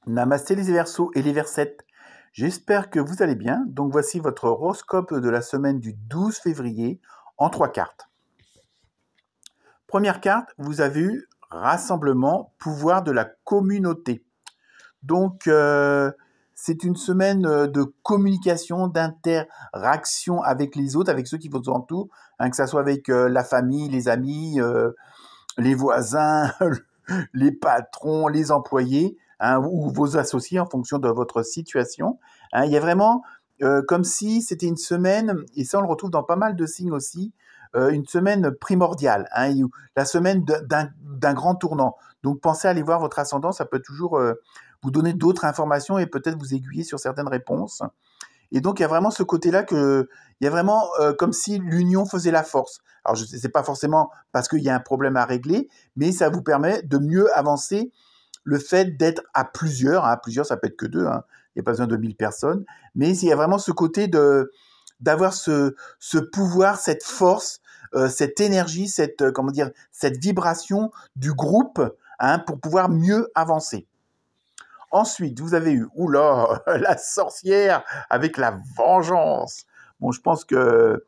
Namasté les Verseaux et les Versettes. J'espère que vous allez bien. Donc voici votre horoscope de la semaine du 12 février en 3 cartes. Première carte, vous avez eu rassemblement, pouvoir de la communauté. Donc c'est une semaine de communication, d'interaction avec les autres, avec ceux qui vous entourent, que ce soit avec la famille, les amis, les voisins, les patrons, les employés, ou vos associés en fonction de votre situation. Il y a vraiment comme si c'était une semaine, et ça on le retrouve dans pas mal de signes aussi, une semaine primordiale, la semaine d'un grand tournant. Donc pensez à aller voir votre ascendant, ça peut toujours vous donner d'autres informations et peut-être vous aiguiller sur certaines réponses. Et donc, il y a vraiment ce côté-là il y a vraiment comme si l'union faisait la force. Alors, je sais, c'est pas forcément parce qu'il y a un problème à régler, mais ça vous permet de mieux avancer le fait d'être à plusieurs. Plusieurs, ça peut être que deux. Il n'y a pas besoin de 1000 personnes. Mais il y a vraiment ce côté d'avoir ce pouvoir, cette force, cette énergie, cette vibration du groupe, pour pouvoir mieux avancer. Ensuite, vous avez eu, la sorcière avec la vengeance. Bon, je pense que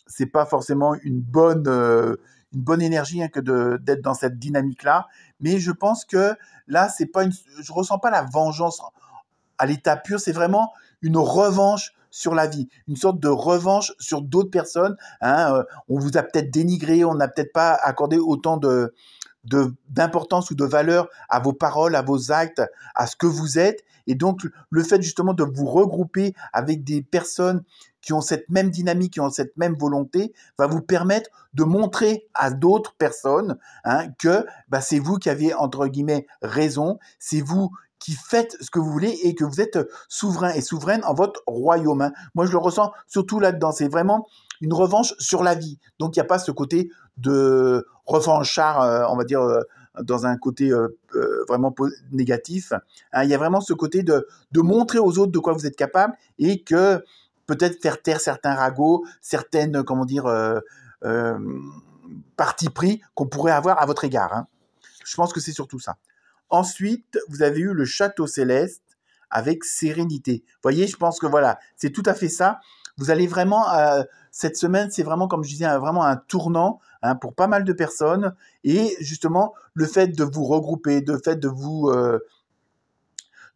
c'est pas forcément une bonne énergie que d'être dans cette dynamique-là, mais je pense que là, je ressens pas la vengeance à l'état pur, c'est vraiment une revanche sur la vie, une sorte de revanche sur d'autres personnes. On vous a peut-être dénigré, on n'a peut-être pas accordé autant d'importance ou de valeur à vos paroles, à vos actes, à ce que vous êtes. Et donc, le fait justement de vous regrouper avec des personnes qui ont cette même dynamique, qui ont cette même volonté, va vous permettre de montrer à d'autres personnes que c'est vous qui aviez, entre guillemets, raison, c'est vous qui faites ce que vous voulez et que vous êtes souverain et souveraine en votre royaume. Moi, je le ressens surtout là-dedans. C'est vraiment une revanche sur la vie. Donc, il n'y a pas ce côté de revanchard, on va dire, dans un côté vraiment négatif. Il y a vraiment ce côté de montrer aux autres de quoi vous êtes capable et que peut-être faire taire certains ragots, certaines, partis pris qu'on pourrait avoir à votre égard. Je pense que c'est surtout ça. Ensuite, vous avez eu le château céleste avec sérénité. Vous voyez, je pense que voilà, c'est tout à fait ça. Vous allez vraiment, cette semaine, c'est vraiment, comme je disais, vraiment un tournant pour pas mal de personnes. Et justement, le fait de vous regrouper, le fait de vous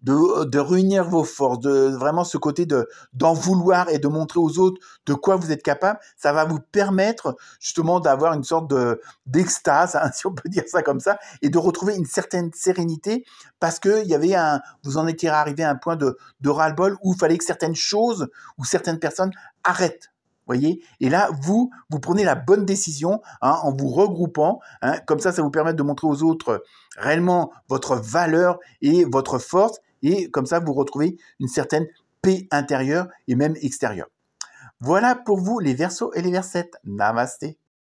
de réunir vos forces, de vraiment ce côté d'en vouloir et de montrer aux autres de quoi vous êtes capable, ça va vous permettre justement d'avoir une sorte d'extase, si on peut dire ça comme ça, et de retrouver une certaine sérénité parce que vous en étiez arrivé à un point de ras-le-bol où il fallait que certaines choses ou certaines personnes arrêtent. Voyez, et là, vous prenez la bonne décision en vous regroupant. Comme ça vous permet de montrer aux autres réellement votre valeur et votre force. Et comme ça, vous retrouvez une certaine paix intérieure et même extérieure. Voilà pour vous les Verseaux et les Versettes. Namasté.